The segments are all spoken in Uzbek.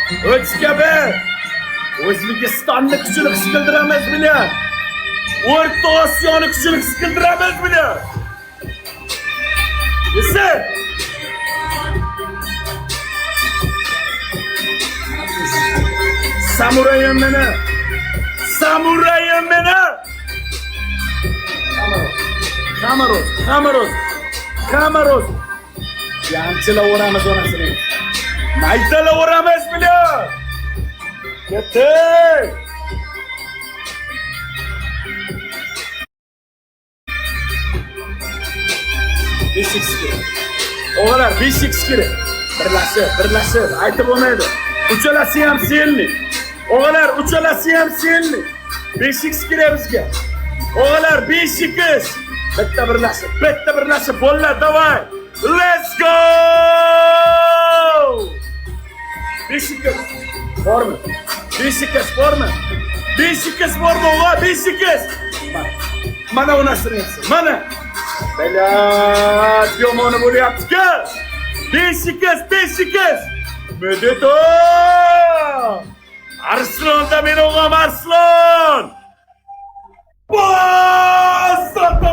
O'zgabi O'zbekistonni kuchini his qildiramiz bilan. O'rta Osiyoni kuchini his qildiramiz bilan. Esa samurayim meni. Kamaroz. Yanchilaveramiz onasini. Maydalavuramiz bilan. Ketdik. Beshik kerak. O'g'illar, beshik kerak. Birlashib, aytib bo'lmaydi. Uchalasi ham senlik. O'g'illar, uchalasi ham senlik. Beshik kerak bizga. O'g'illar, beshikiz. Bitta birlashib, bo'llar, davay. Let's go! Beshikiz bormi? Beshikiz bormi, o'g'il? Beshikiz. Mana onasini yapsiz. Mana. Belat yomoni bo'lyapti-ku. Beshikiz. Medito! Arslonda men o'g'am Arslon.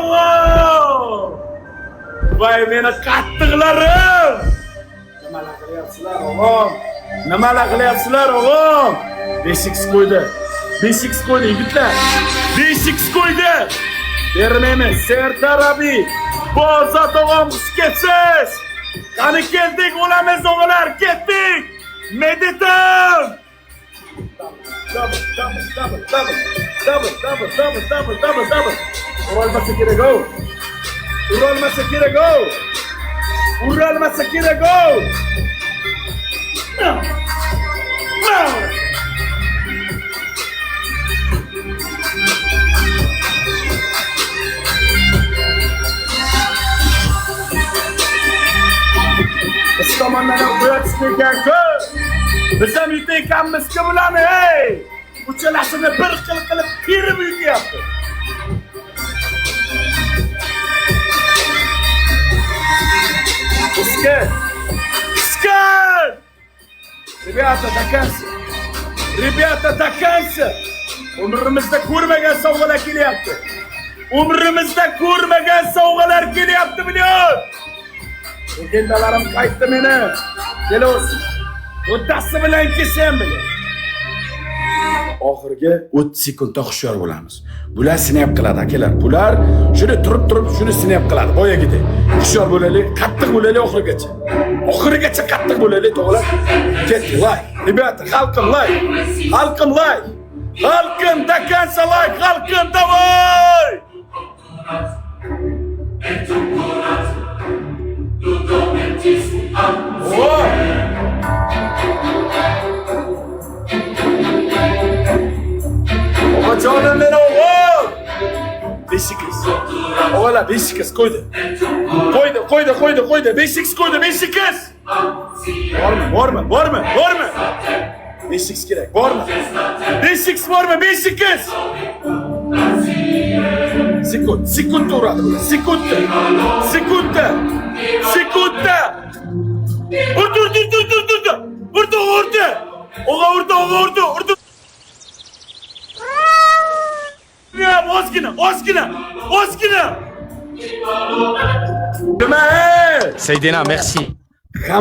Bosatog'am! Voy meni qattiqlarim! Nimalar qilyapsizlar, o'g'am? Beshik qo'ydi, yigitlar. Beshik qo'ydi. Bermaymiz, Sertarabiy. Bosatog'am ketsiz. Qani keldik, o'lamiz o'g'illar, ketdik. Meditam! Double. Urolmasa kerak o. No. Istomondan o'tishgan-ku. Biz ham yutekanmiz-ku bularni, hey! Uchalasini bir qilib terib yutyapti. Скан! Ребята, takansi. Umrimizda ko'rmagan sovg'alar kelyapti, bilyon. Legendalarim qaytdi meni. Kelosiz. O'ttasi bilan kelsam bilan. Oxirgi 30 sekundda hushyor bo'lamiz. Bular sinab qiladi akalar. Bular shuni turib shuni sinab qiladi. Boyagidek. Hushyor bo'laylik, qattiq bo'laylik oxirigacha. Qattiq bo'laylik, to'g'ri. Ketdi, lay. Rебята, xalqim lay. Xalqim takansa lay, xalqim davay. Oğacanım beni oğul. Beshikiz. Oğala beshikiz koydu. Beshikiz koydu. Var mı? Beshikiz kerak. Var mı? Beshikiz. Sekund uğradı. Sekundda. Urdu. Oğa urdu. Ya Oskina. Seydina, merci.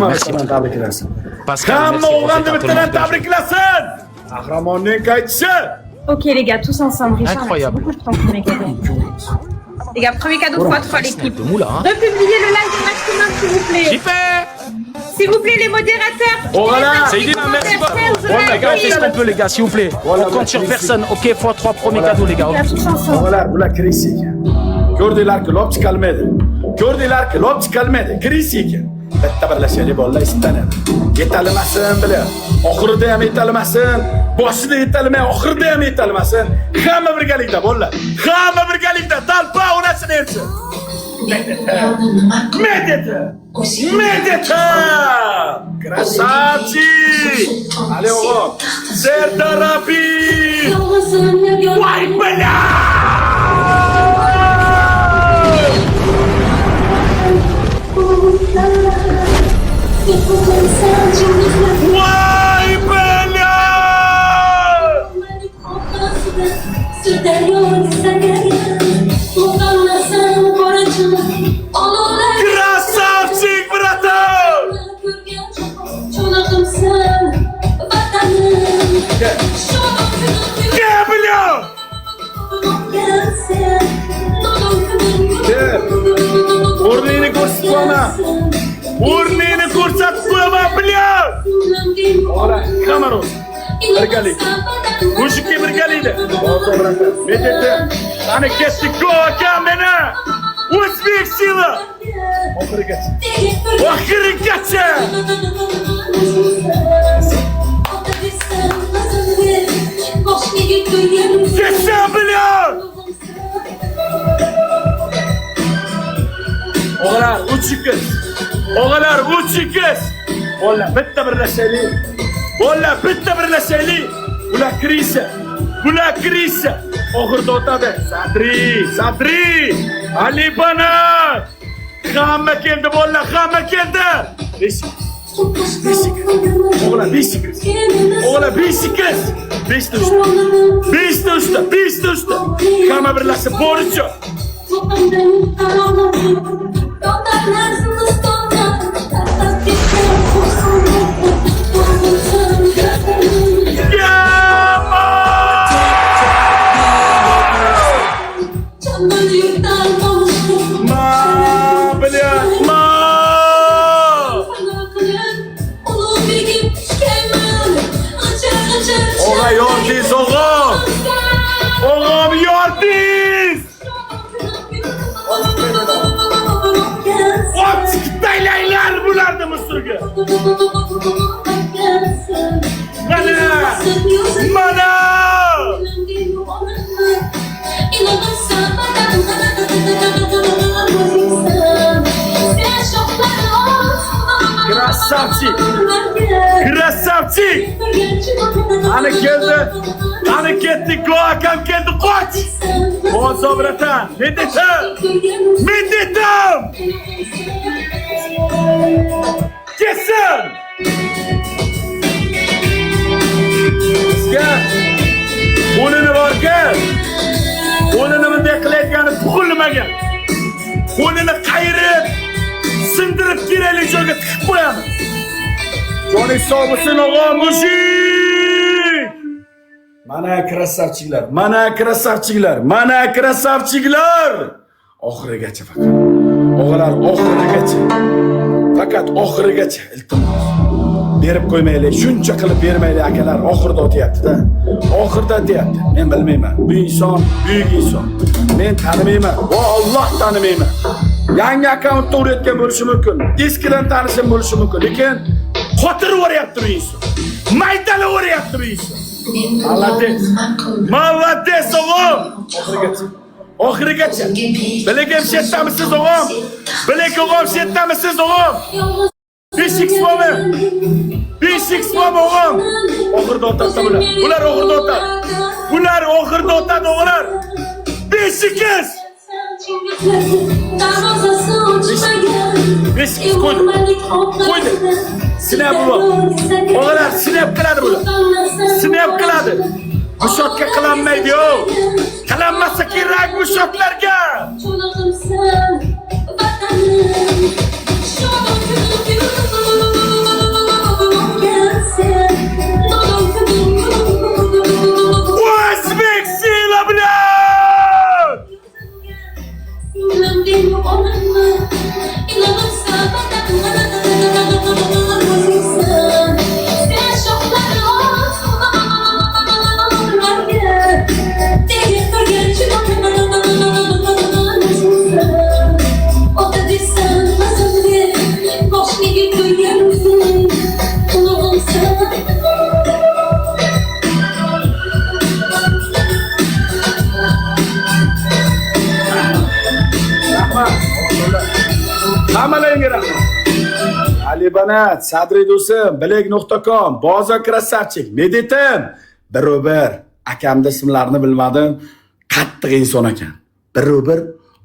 Merci. Tabriklasın. Pascal, Hamma merci pour o'g'lonni cet bittadan entourage. tabriklasın. Qahramonning qaytishi. Ok les gars, tous ensemble. Richard, Incroyable. merci beaucoup, je prends mes cadeaux. Les gars, premier cadeau x3 l'équipe. De moula, hein. Republiez le live au maximum s'il vous plaît. J'y fais. S'il vous plaît les modérateurs. Oh là là. Seydina, merci beaucoup. Ouais, Les gars, on fait ce qu'on peut, les gars, s'il vous plaît. Voilà, On compte sur personne. Ok, x3 premier cadeau, les gars. Les gars, tous ensemble. Bular kirisi ekan. Ko'rdilar-ku, lop chiqolmaydi. Kirisi ekan. Bitta birlashaylik bolalar, istanadi. Yetalmasin bilan. Oxirida ham yetalmasin. Boshida yetalmay, oxirida ham yetalmasin. Hamma birgalikda bolalar. Talpa onasini ersin. Medita! Красавчик! Allez, on va! Sertarabiy! Voy, bala! Voy, bala! olsun. Birgalikda. Mujikka birgalikda. Medeti. Qani ketdik ku akam meni. O'zbek sili. Oxirigacha. Oxirigacha. Kesam bilan. O'g'lar, uchikiz. O'g'lar, uchikiz. O'g'lar, bitta birlashaylik. O'g'lar, bitta birlashaylik. Bular kirisa. Bular kirisa. Oxirda o'tadi. Sadri. Ali Banat. Hamma keldi, o'g'lar, hamma keldi. Beshik. O'g'lar, beshik. O'g'lar, beshikiz. 5 uchta. Hamma birlashib borichi. Ola yordiz oğlum. Oğlum yordiz. Çıkıtaylaylar bulardı Mısır'ı. Mana. Krasavçik. Hani geldi Goakam geldi koç. O zobratan. Medetim. Kesin. Sizga qo'lini borgan. Qo'lini bunday qilayotgani tuxulmagan. Qo'lini qayirib, sindirib kerakli joyga tiqib qo'yamiz. Joning sog' bo'lsin o'g'il mushik. Mana krasavchiklar. Oxirigacha faqat. O'g'illar, oxirigacha. Faqat oxirigacha iltimos. Berib qo'ymaylik, shuncha qilib bermaylik akalar, oxirda o'tyapti-da. Oxirda deyapti. Men bilmayman. Bu inson buyuk inson. Men tanimayman. Va Alloh tanimayman. Yangi akkauntda o'rayotgan bo'lishi mumkin. Eskidan tanishim bo'lishi mumkin, lekin qotirib o'rayapti bu inson. Maydalab o'rayapti bu inson. Молодец, o'g'il. Oxirigacha. Biligim shetdamisiz o'g'il? Bilik o'g'il shetdamisiz o'g'il? 5x bo'mi? 5x bo'mi o'g'il? Oxirda o'tadi bular. Bular oxirda o'tadi. Bular oxirda o'tadi o'g'illar. 5x. 5x qo'ydi. Sinab bu. O'g'illar sinab qiladi bular. Sinab qiladi. Mushotga qilinmaydi-yo. Qilinmasa kerak mushotlarga. O'zbek sili bilan. Hammalarga rahmat. Ali Banat, Sadri do'stim, bilek.com, Bozor krasavchik, Meditim. Birober, akamda ismlarini bilmadim. Qattiq inson ekan. Birober,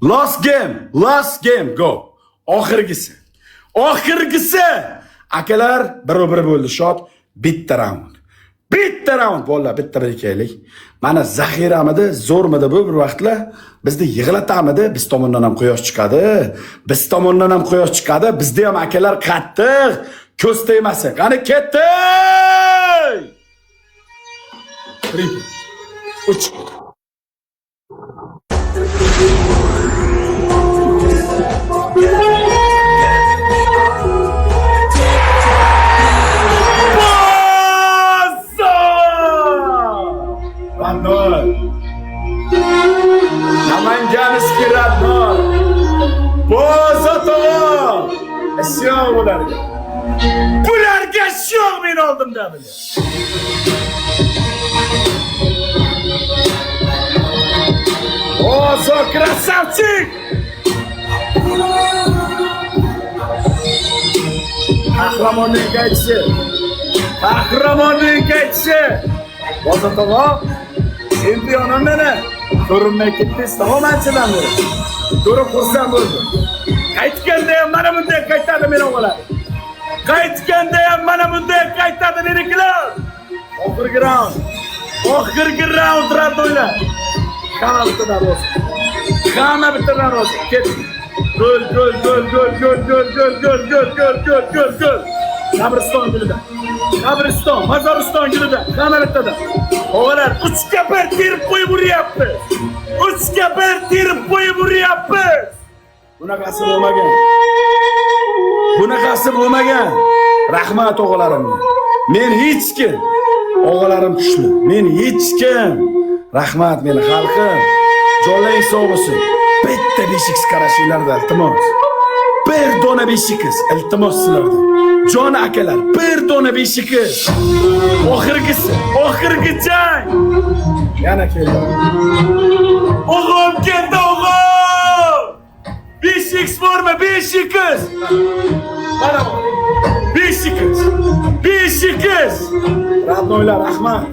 last game, go. Oxirgisi. Akalar, birober bo'ldi shot, bitta round. Bolalar, bitta birikaylik. Mana zaxiramidi, zo'rmidi bu bir vaqtlar bizni yig'latamidi, biz tomondan ham quyosh chiqadi. Bizda ham akalar qattiq, ko'z tegmasin. Qani ketdi! 3 Boz! Bularga sho'x men oldimda bile. Ozo krasavchik! Qahramonning qaytisi. Qahramonning qaytisi. Bozotova, chempionim meni. Ko'rinmay ketdingiz, tamom anchadan beri. Ko'rib xursand bo'ldim. Qaytganda ham mana bunday qaytadi meni o'g'illar. Qaytganda ham mana bunday qaytadi menikilar. Oxirgi raund. Oxirgi raund raddoylar. Hamma bitta darvoza. Hamma bitta darvoza. Ket. Gol. Qabriston gulida. Qabriston, Mazoriston gulida. Hamma bittada. O'g'illar 3 bir terib qo'yib uryapmiz. 3 bir terib qo'yib uryapmiz. Bunaqasi bo'lmagan. Bunaqasi bo'lmagan. Rahmat o'g'illarimga. Men hech kim. O'g'illarim kuchli. Men hech kim. Rahmat meni xalqim. Jonlaring sog' bo'lsin. Bitta beshik qarashinglarda iltimos. Bir dona beshikiz iltimos sizlardan. Jon akalar, bir dona beshikiz. Oxirgisi, oxirgi jang. Yana keldi. O'g'lim keldi, o'g'lim. Beshikiz bormi? Beshikiz. Mana bu. Beshikiz. Beshikiz. Radnoylar, rahmat.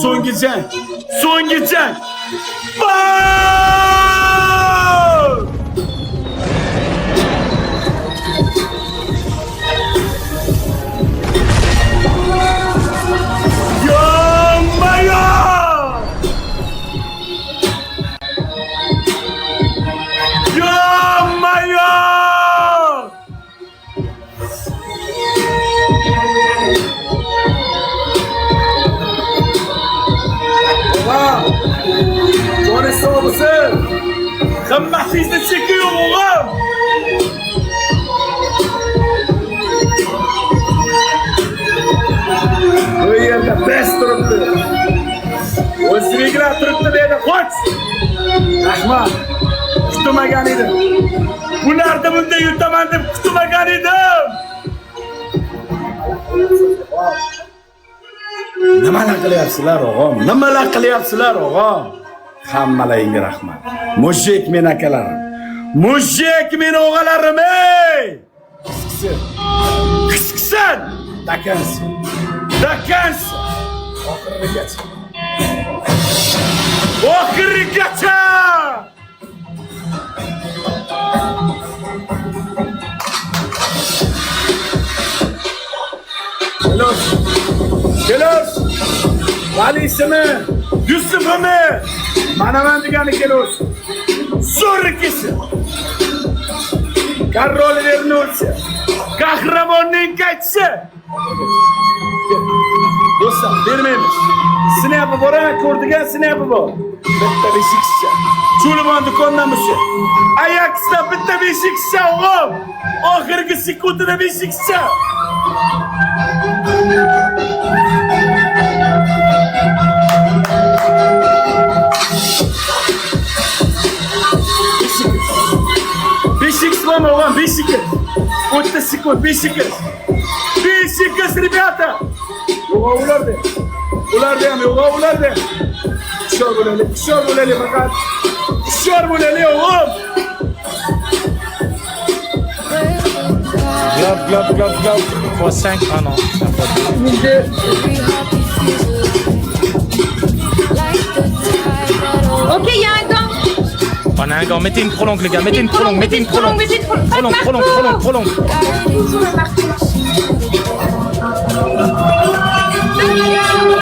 So'nggi jang. So'nggi jang. Himmatingizni chekiyor o'g'lim. Bu yerda bes turibdi. O'zbeklar turibdi dedi. Qoch. Rahmat. Kutmagan edim. Bularni bunday yutaman deb kutmagan edim. Nimalar qilyapsizlar o'g'lim? Nimalar qilyapsizlar o'g'lim? Hammalaringga rahmat. Mujik men akalarim. Mujik men o'g'alarim ey! Qisqsin. Dakansin. Dakansin. Oxirigacha. Oxirigacha. Kelos. Kelos. Valisimi? Yusufimi? Mana men degani kelos. Zo'r ikisi. Karol Vernulsi. Qahramonning qaytisi. Do'stlar, bermaymiz. Snapi bor, ko'rdigan snapi bor. Bitta beshikcha. Chulibon do'kondan bo'lsa. Ajaxda bitta beshikcha o'g'il. Oxirgi sekundida beshikcha. Бесикс вам, Иван, бесикс. O'tta sekund, beshikis. Beshikis, rебята. Ulardi. Ulardi ham yo'q, ulardi. Kishor bo'laylik faqat. Kishor bo'laylik o'g'lim. Globe. x5. Ah non. Ok, il y a un gant. On a un gant. Mettez une prolongue, les gars. Mettez une prolongue. Prolongue. Prolongue.